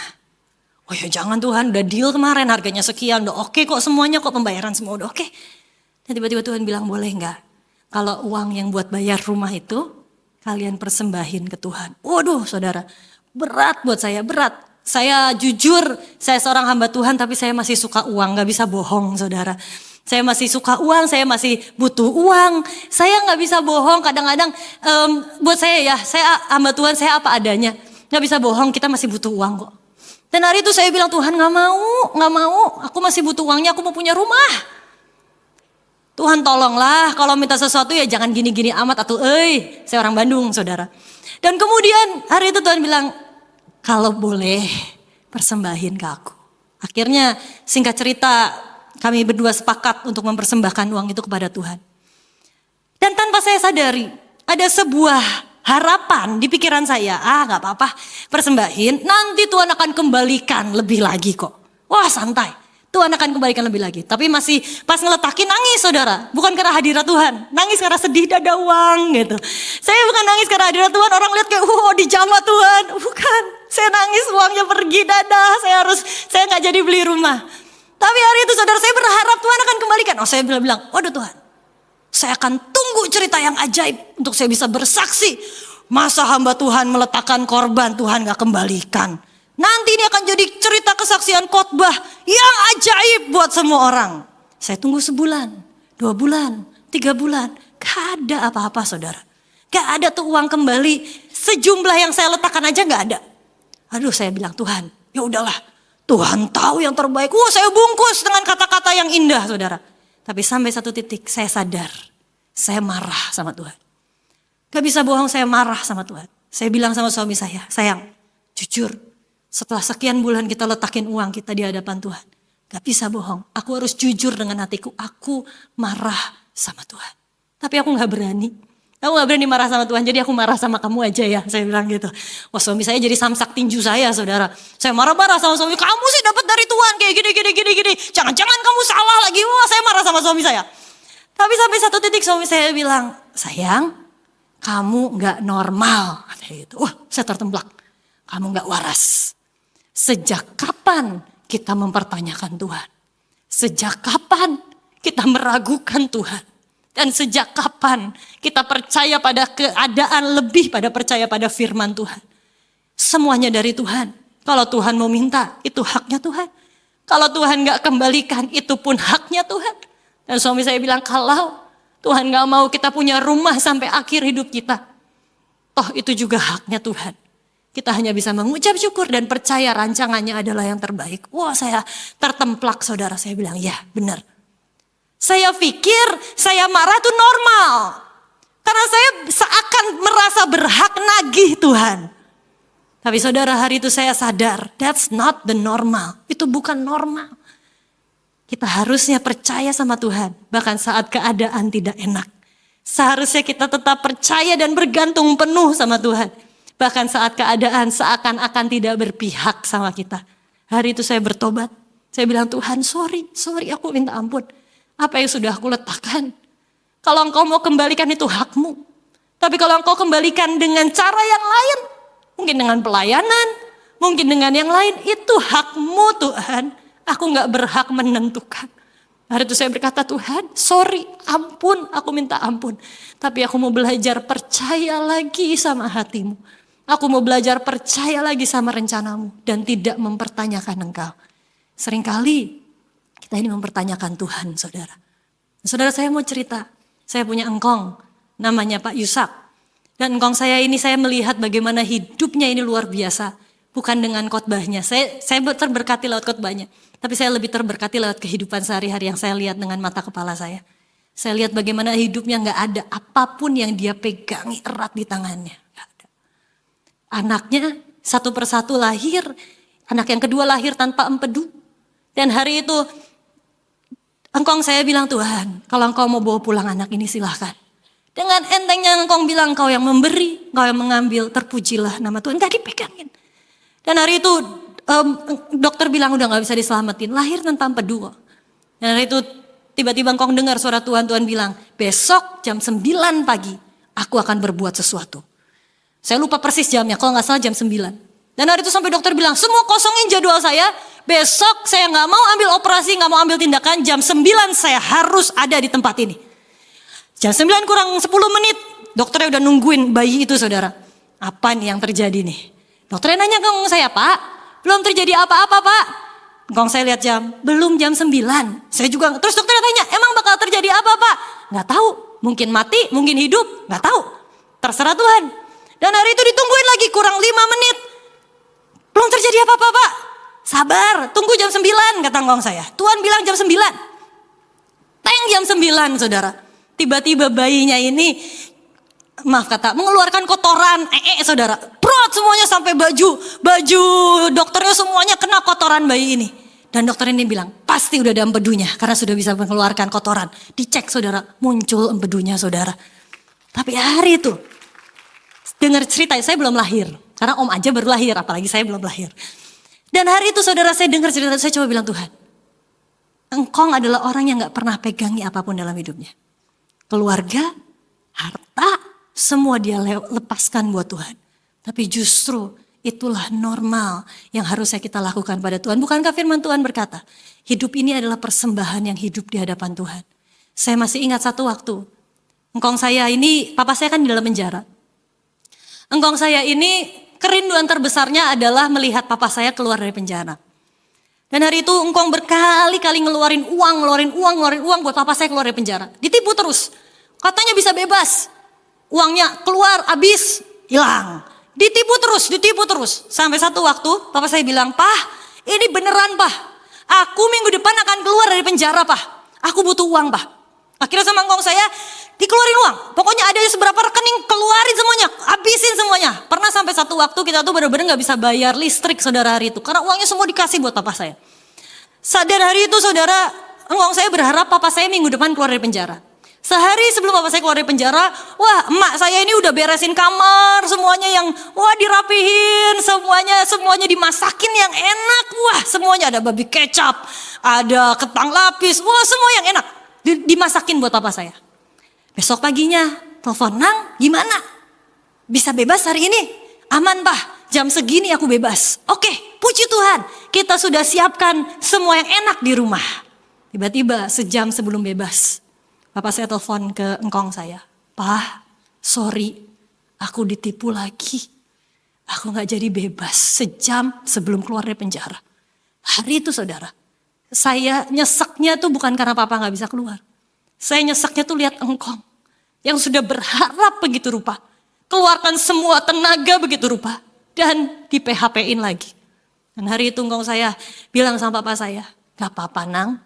Oh ya jangan Tuhan, udah deal kemarin harganya sekian, udah oke kok semuanya, kok pembayaran semua udah oke. Dan tiba-tiba Tuhan bilang, boleh gak kalau uang yang buat bayar rumah itu kalian persembahin ke Tuhan. Waduh saudara, berat buat saya, berat. Saya jujur, saya seorang hamba Tuhan tapi saya masih suka uang, gak bisa bohong saudara. Saya masih suka uang, saya masih butuh uang. Saya gak bisa bohong, kadang-kadang buat saya ya, saya hamba Tuhan, saya apa adanya. Gak bisa bohong, kita masih butuh uang kok. Dan hari itu saya bilang, Tuhan gak mau, aku masih butuh uangnya, aku mau punya rumah. Tuhan tolonglah, kalau minta sesuatu ya jangan gini-gini amat atau saya orang Bandung saudara. Dan kemudian hari itu Tuhan bilang, kalau boleh persembahin ke aku. Akhirnya singkat cerita kami berdua sepakat untuk mempersembahkan uang itu kepada Tuhan. Dan tanpa saya sadari ada sebuah harapan di pikiran saya, gak apa-apa persembahin, nanti Tuhan akan kembalikan lebih lagi kok. Wah santai. Tuhan akan kembalikan lebih lagi. Tapi masih pas ngeletakin nangis saudara. Bukan karena hadirat Tuhan. Nangis karena sedih dada uang gitu. Saya bukan nangis karena hadirat Tuhan. Orang lihat kayak dijamah Tuhan. Bukan. Saya nangis uangnya pergi dadah. Saya gak jadi beli rumah. Tapi hari itu saudara saya berharap Tuhan akan kembalikan. Oh saya bilang, waduh Tuhan. Saya akan tunggu cerita yang ajaib. Untuk saya bisa bersaksi. Masa hamba Tuhan meletakkan korban Tuhan gak kembalikan. Nanti ini akan jadi cerita kesaksian khotbah yang ajaib buat semua orang. Saya tunggu sebulan, 2 bulan, 3 bulan. Gak ada apa-apa saudara. Gak ada tuh uang kembali. Sejumlah yang saya letakkan aja gak ada. Aduh saya bilang Tuhan, ya udahlah. Tuhan tahu yang terbaik. Saya bungkus dengan kata-kata yang indah saudara. Tapi sampai satu titik saya sadar. Saya marah sama Tuhan. Gak bisa bohong, saya marah sama Tuhan. Saya bilang sama suami saya, sayang, jujur, setelah sekian bulan kita letakin uang kita di hadapan Tuhan, gak bisa bohong. Aku harus jujur dengan hatiku, aku marah sama Tuhan. Tapi aku gak berani. Aku gak berani marah sama Tuhan, jadi aku marah sama kamu aja ya. Saya bilang gitu. Wah, suami saya jadi samsak tinju saya, saudara. Saya marah-marah sama suami, kamu sih dapat dari Tuhan kayak gini. Jangan-jangan kamu salah lagi. Wah, saya marah sama suami saya. Tapi sampai satu titik suami saya bilang, sayang, kamu gak normal. Katanya gitu. Wah, saya tertemplak. Kamu gak waras. Sejak kapan kita mempertanyakan Tuhan? Sejak kapan kita meragukan Tuhan? Dan sejak kapan kita percaya pada keadaan lebih pada percaya pada firman Tuhan? Semuanya dari Tuhan. Kalau Tuhan mau minta, itu haknya Tuhan. Kalau Tuhan gak kembalikan, itu pun haknya Tuhan. Dan suami saya bilang, kalau Tuhan gak mau kita punya rumah sampai akhir hidup kita, toh itu juga haknya Tuhan. Kita hanya bisa mengucap syukur dan percaya rancangannya adalah yang terbaik. Wah, saya tertemplak, saudara. Saya bilang, ya benar. Saya pikir saya marah itu normal. Karena saya seakan merasa berhak nagih Tuhan. Tapi saudara, hari itu saya sadar, that's not the normal. Itu bukan normal. Kita harusnya percaya sama Tuhan, bahkan saat keadaan tidak enak. Seharusnya kita tetap percaya dan bergantung penuh sama Tuhan. Bahkan saat keadaan seakan-akan tidak berpihak sama kita. Hari itu saya bertobat. Saya bilang, Tuhan sorry aku minta ampun. Apa yang sudah aku letakkan. Kalau engkau mau kembalikan itu hakmu. Tapi kalau engkau kembalikan dengan cara yang lain. Mungkin dengan pelayanan. Mungkin dengan yang lain. Itu hakmu Tuhan. Aku gak berhak menentukan. Hari itu saya berkata, Tuhan sorry, ampun, aku minta ampun. Tapi aku mau belajar percaya lagi sama hatimu. Aku mau belajar percaya lagi sama rencanamu. Dan tidak mempertanyakan engkau. Seringkali kita ini mempertanyakan Tuhan, saudara. Saudara, saya mau cerita. Saya punya engkong, namanya Pak Yusak. Dan engkong saya ini saya melihat bagaimana hidupnya ini luar biasa. Bukan dengan khotbahnya. Saya terberkati lewat khotbahnya. Tapi saya lebih terberkati lewat kehidupan sehari-hari yang saya lihat dengan mata kepala saya. Saya lihat bagaimana hidupnya gak ada apapun yang dia pegangi erat di tangannya. Gak ada. Anaknya satu persatu lahir. Anak yang kedua lahir tanpa empedu. Dan hari itu engkong saya bilang, Tuhan, kalau engkau mau bawa pulang anak ini silahkan. Dengan entengnya engkong bilang, engkau yang memberi, engkau yang mengambil, terpujilah nama Tuhan. Gak dipegangin. Dan hari itu dokter bilang udah gak bisa diselamatin, lahir tanpa empedu. Dan hari itu tiba-tiba engkong dengar suara Tuhan bilang, besok jam 9 pagi aku akan berbuat sesuatu. Saya lupa persis jamnya, kalau gak salah jam 9. Dan hari itu sampai dokter bilang, semua kosongin jadwal saya. Besok saya gak mau ambil operasi, gak mau ambil tindakan. Jam 9 saya harus ada di tempat ini. Jam 9 kurang 10 menit. Dokternya udah nungguin bayi itu, saudara. Apa nih yang terjadi nih? Dokternya nanya ke saya, Pak, belum terjadi apa-apa, Pak. Engkong saya lihat jam, belum jam 9. Saya juga, terus dokternya tanya, emang bakal terjadi apa, Pak? Gak tahu. Mungkin mati, mungkin hidup. Gak tahu. Terserah Tuhan. Dan hari itu ditungguin lagi kurang 5 menit. Belum terjadi apa-apa, Pak. Sabar, tunggu jam 9, kata engkong saya. Tuhan bilang jam 9. Teng jam 9, saudara. Tiba-tiba bayinya ini, maaf kata, mengeluarkan kotoran, saudara. Prot semuanya sampai baju dokternya semuanya kena kotoran bayi ini. Dan dokter ini bilang, pasti udah ada empedunya, karena sudah bisa mengeluarkan kotoran. Dicek, saudara, muncul empedunya, saudara. Tapi hari itu, dengar cerita, saya belum lahir. Karena om aja baru lahir, apalagi saya belum lahir. Dan hari itu saudara saya dengar cerita, saya coba bilang, Tuhan, engkong adalah orang yang gak pernah pegangi apapun dalam hidupnya. Keluarga, harta, semua dia lepaskan buat Tuhan. Tapi justru itulah normal yang harusnya kita lakukan pada Tuhan. Bukankah firman Tuhan berkata, hidup ini adalah persembahan yang hidup di hadapan Tuhan. Saya masih ingat satu waktu, engkong saya ini, papa saya kan di dalam penjara. Engkong saya ini kerinduan terbesarnya adalah melihat papa saya keluar dari penjara. Dan hari itu engkong berkali-kali ngeluarin uang buat papa saya keluar dari penjara. Ditipu terus. Katanya bisa bebas. Uangnya keluar, habis, hilang. Ditipu terus. Sampai satu waktu papa saya bilang, Pak, ini beneran, Pak. Aku minggu depan akan keluar dari penjara, Pak. Aku butuh uang, Pak. Akhirnya sama engkong saya dikeluarin uang. Pokoknya ada seberapa rekening, keluarin semuanya, habisin semuanya. Pernah sampai satu waktu kita tuh benar-benar gak bisa bayar listrik saudara hari itu. Karena uangnya semua dikasih buat papa saya. Sadar hari itu saudara, engkong saya berharap papa saya minggu depan keluar dari penjara. Sehari sebelum papa saya keluar dari penjara, wah emak saya ini udah beresin kamar semuanya yang wah dirapihin, semuanya dimasakin yang enak. Wah semuanya ada babi kecap, ada ketang lapis, wah semua yang enak dimasakin buat papa saya. Besok paginya telepon, Nang gimana? Bisa bebas hari ini? Aman Pak, jam segini aku bebas. Oke, puji Tuhan, kita sudah siapkan semua yang enak di rumah. Tiba-tiba sejam sebelum bebas, papa saya telepon ke engkong saya. Pak, sorry, aku ditipu lagi. Aku gak jadi bebas sejam sebelum keluar dari penjara. Hari itu saudara, saya nyeseknya tuh bukan karena papa gak bisa keluar. Saya nyeseknya tuh lihat engkong yang sudah berharap begitu rupa. Keluarkan semua tenaga begitu rupa. Dan di PHP-in lagi. Dan hari itu engkong saya bilang sama papa saya, gak apa-apa Nang,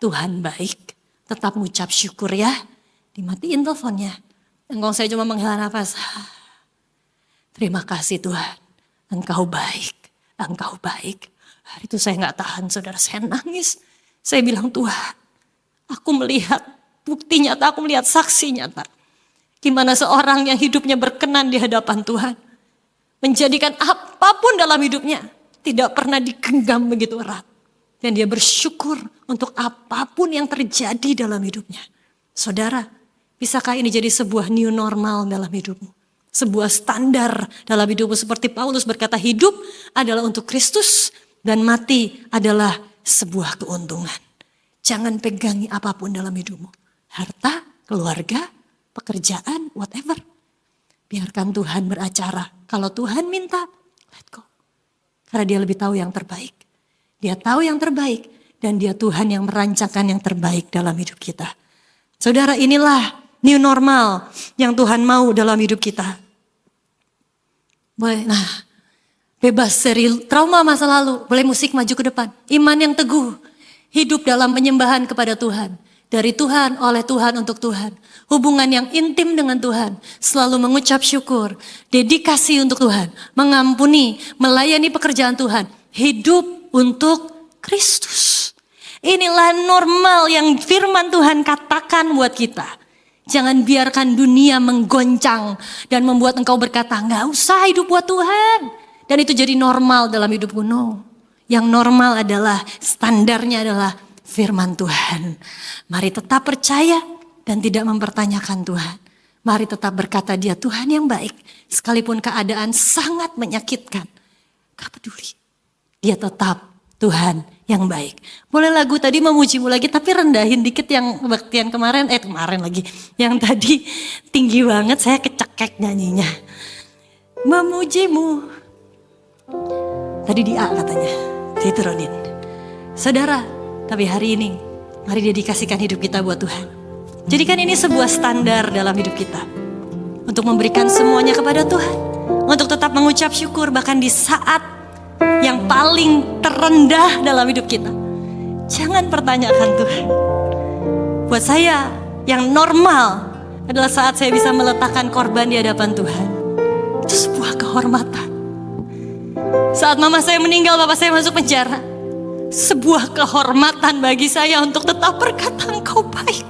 Tuhan baik. Tetap ngucap syukur ya. Dimatiin teleponnya. Engkong saya cuma menghela nafas. Terima kasih Tuhan. Engkau baik. Engkau baik. Hari itu saya gak tahan saudara. Saya nangis. Saya bilang Tuhan. Aku melihat bukti nyata. Aku melihat saksi nyata. Gimana seorang yang hidupnya berkenan di hadapan Tuhan. Menjadikan apapun dalam hidupnya. Tidak pernah digenggam begitu erat. Dan dia bersyukur untuk apapun yang terjadi dalam hidupnya. Saudara, bisakah ini jadi sebuah new normal dalam hidupmu? Sebuah standar dalam hidupmu seperti Paulus berkata hidup adalah untuk Kristus dan mati adalah sebuah keuntungan. Jangan pegangi apapun dalam hidupmu. Harta, keluarga, pekerjaan, whatever. Biarkan Tuhan beracara. Kalau Tuhan minta, let go. Karena dia lebih tahu yang terbaik. Dia tahu yang terbaik dan dia Tuhan yang merancangkan yang terbaik dalam hidup kita. Saudara, inilah new normal yang Tuhan mau dalam hidup kita. Boleh, bebas dari trauma masa lalu, boleh musik maju ke depan. Iman yang teguh, hidup dalam penyembahan kepada Tuhan. Dari Tuhan, oleh Tuhan, untuk Tuhan. Hubungan yang intim dengan Tuhan. Selalu mengucap syukur. Dedikasi untuk Tuhan. Mengampuni, melayani pekerjaan Tuhan. Hidup untuk Kristus. Inilah normal yang firman Tuhan katakan buat kita. Jangan biarkan dunia menggoncang dan membuat engkau berkata, gak usah hidup buat Tuhan. Dan itu jadi normal dalam hidupku. No. Yang normal adalah, standarnya adalah firman Tuhan. Mari tetap percaya dan tidak mempertanyakan Tuhan. Mari tetap berkata dia Tuhan yang baik. Sekalipun keadaan sangat menyakitkan. Gak peduli. Dia tetap Tuhan yang baik. Boleh lagu tadi memujimu lagi tapi rendahin dikit yang kebaktian kemarin. Kemarin lagi. Yang tadi tinggi banget saya kecekek nyanyinya. Memujimu. Tadi di A katanya. Saya turunin. Saudara, tapi hari ini mari dedikasikan hidup kita buat Tuhan. Jadikan ini sebuah standar dalam hidup kita. Untuk memberikan semuanya kepada Tuhan. Untuk tetap mengucap syukur bahkan di saat yang paling terendah dalam hidup kita. Jangan pertanyakan Tuhan. Buat saya yang normal adalah saat saya bisa meletakkan korban di hadapan Tuhan. Itu sebuah kehormatan. Saat mama saya meninggal, papa saya masuk penjara. Sebuah kehormatan bagi saya untuk tetap berkata engkau baik.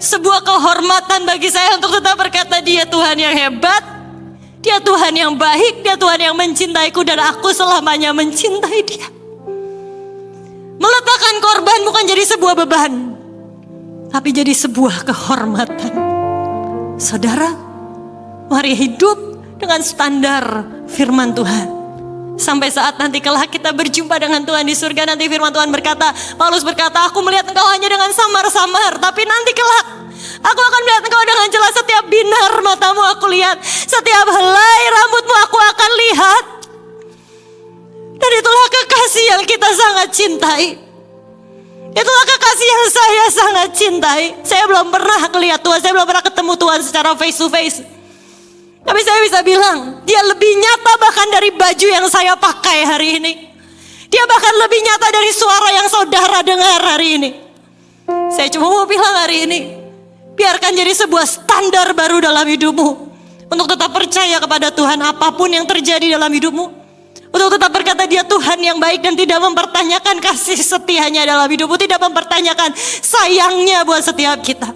Sebuah kehormatan bagi saya untuk tetap berkata dia Tuhan yang hebat. Dia Tuhan yang baik, dia Tuhan yang mencintaiku dan aku selamanya mencintai dia. Meletakkan korban bukan jadi sebuah beban, tapi jadi sebuah kehormatan. Saudara, mari hidup dengan standar firman Tuhan. Sampai saat nanti kelak kita berjumpa dengan Tuhan di surga, nanti firman Tuhan berkata, Paulus berkata, aku melihat engkau hanya dengan samar-samar, tapi nanti kelak aku akan melihat engkau dengan jelas. Setiap binar matamu aku lihat, setiap helai rambutmu aku akan lihat. Dan itulah kekasih yang kita sangat cintai. Itulah kekasih yang saya sangat cintai. Saya belum pernah melihat Tuhan, saya belum pernah ketemu Tuhan secara face to face. Tapi saya bisa bilang, dia lebih nyata bahkan dari baju yang saya pakai hari ini. Dia bahkan lebih nyata dari suara yang saudara dengar hari ini. Saya cuma mau bilang hari ini, biarkan jadi sebuah standar baru dalam hidupmu. Untuk tetap percaya kepada Tuhan apapun yang terjadi dalam hidupmu. Untuk tetap berkata dia Tuhan yang baik dan tidak mempertanyakan kasih setianya dalam hidupmu. Tidak mempertanyakan sayangnya buat setiap kita.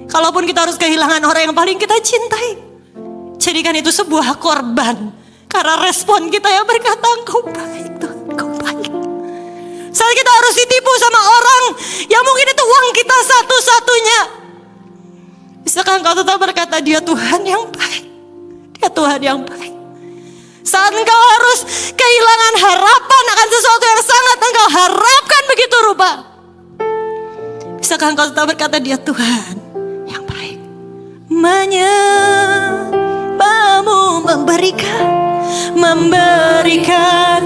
Kalaupun kita harus kehilangan orang yang paling kita cintai, jadikan itu sebuah korban. Karena respon kita yang berkata engkau baik Tuhan, engkau baik. Saat kita harus ditipu sama orang yang mungkin itu uang kita satu-satunya, bisakah engkau tetap berkata dia Tuhan yang baik, dia Tuhan yang baik. Saat engkau harus kehilangan harapan akan sesuatu yang sangat engkau harapkan begitu rupa, bisakah engkau tetap berkata dia Tuhan yang baik. Menyembahmu, memberikan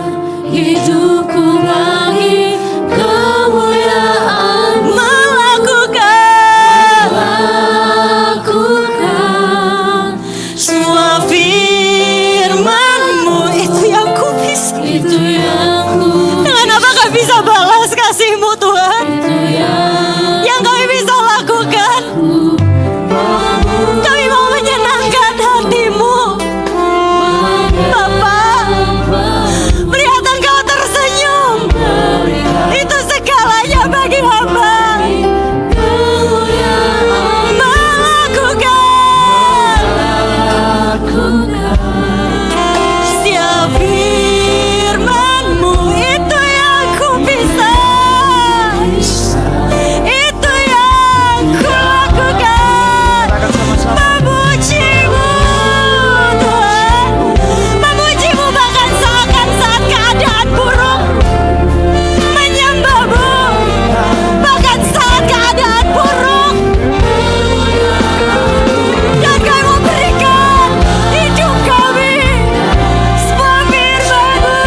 hidupku bagi kemuliaan, melakukan semua firman-Mu. Itu yang ku bisa. itu yang ku Dengan apakah bisa balas kasih-Mu Tuhan? itu Yang kami bisa lakukan, kami mau menyenangkan hati-Mu Bapa. Melihat Engkau tersenyum, itu segalanya bagi hamba. Melakukan setiap firman-Mu, itu yang ku bisa, itu yang ku lakukan. Memuji-Mu Tuhan, memuji-Mu bahkan saat keadaan buruk, menyembah-Mu bahkan saat keadaan buruk. Dan kami mau berikan hidup kami semua firman-Mu.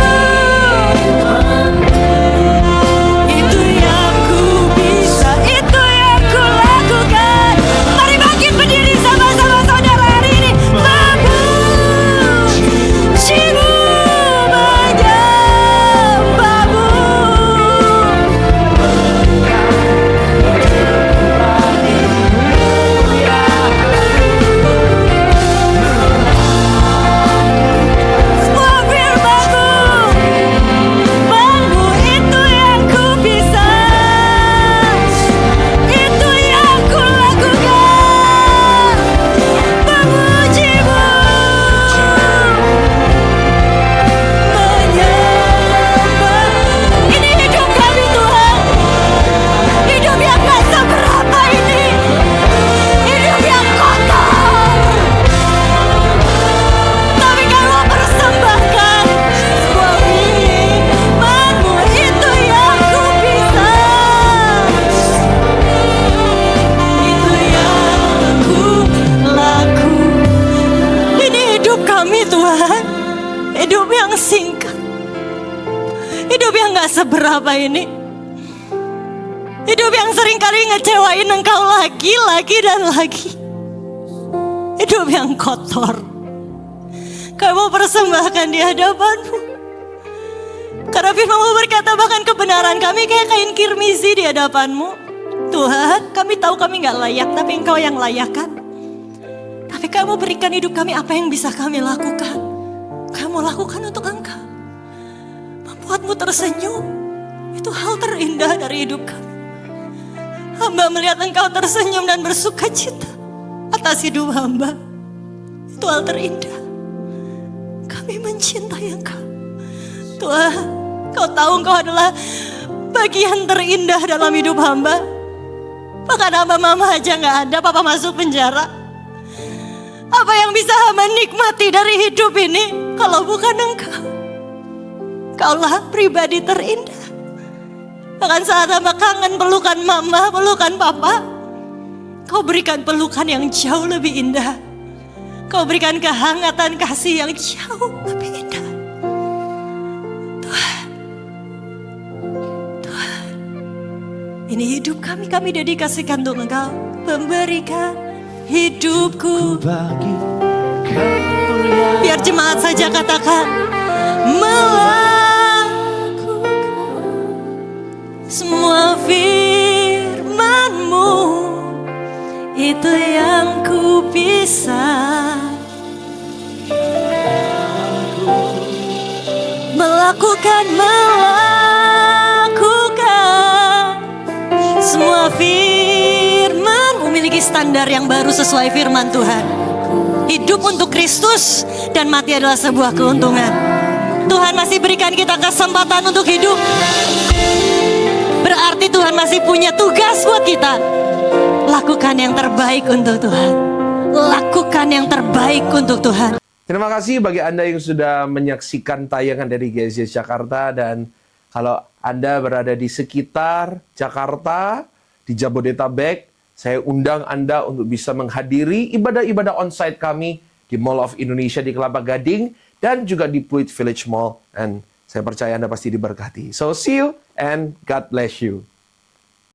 Itu yang ku bisa, itu yang ku lakukan. Mari bangkit berdiri sama-sama saudara hari ini. Memuji-Mu, menyembah-Mu. Semua firman-Mu, firman-Mu itu yang ku bisa, itu yang ku lakukan. Memuji-Mu, menyembah. Ini hidup kami Tuhan, hidup yang gak seberapa ini, hidup yang kotor. Tapi kami mau persembahkan semua firman-Mu, itu yang ku bisa, itu yang ku lakukan. Ini hidup kami Tuhan, hidup yang singkat, hidup yang gak seberapa ini, hidup yang seringkali ngecewain Engkau lagi dan lagi, hidup yang kotor. Kami mau persembahkan di hadapan-Mu. Karena firman-Mu berkata bahkan kebenaran kami kayak kain kirmizi di hadapan-Mu. Tuhan, kami tahu kami gak layak, tapi Engkau yang layakkan. Tapi kamu berikan hidup kami apa yang bisa kami lakukan. Kamu lakukan untuk Engkau. Membuat-Mu tersenyum, itu hal terindah dari hidup kami. Hamba melihat Engkau tersenyum dan bersuka cita atas hidup hamba, itu hal terindah. Kami mencintai Engkau Tuhan. Kau tahu Engkau adalah bagian terindah dalam hidup hamba. Bahkan hamba mama aja gak ada, papa masuk penjara. Apa yang bisa hamba nikmati dari hidup ini kalau bukan Engkau? Kaulah pribadi terindah. Bahkan saat hamba kangen pelukan mama, pelukan papa, Kau berikan pelukan yang jauh lebih indah. Kau berikan kehangatan kasih yang jauh lebih indah. Tuhan, ini hidup kami dedikasikan untuk Engkau. Memberikan hidupku bagi kemuliaan. Biar jemaat saja katakan, melakukan semua firman itu yang ku bisa melakukan semua firman memiliki standar yang baru sesuai firman Tuhan. Hidup untuk Kristus dan mati adalah sebuah keuntungan. Tuhan masih berikan kita kesempatan untuk hidup. Berarti Tuhan masih punya tugas buat kita. Lakukan yang terbaik untuk Tuhan. Lakukan yang terbaik untuk Tuhan. Terima kasih bagi Anda yang sudah menyaksikan tayangan dari GSJS Jakarta. Dan kalau Anda berada di sekitar Jakarta, di Jabodetabek, saya undang Anda untuk bisa menghadiri ibadah-ibadah onsite kami di Mall of Indonesia di Kelapa Gading dan juga di Pluit Village Mall. Dan saya percaya Anda pasti diberkati. So see you and God bless you.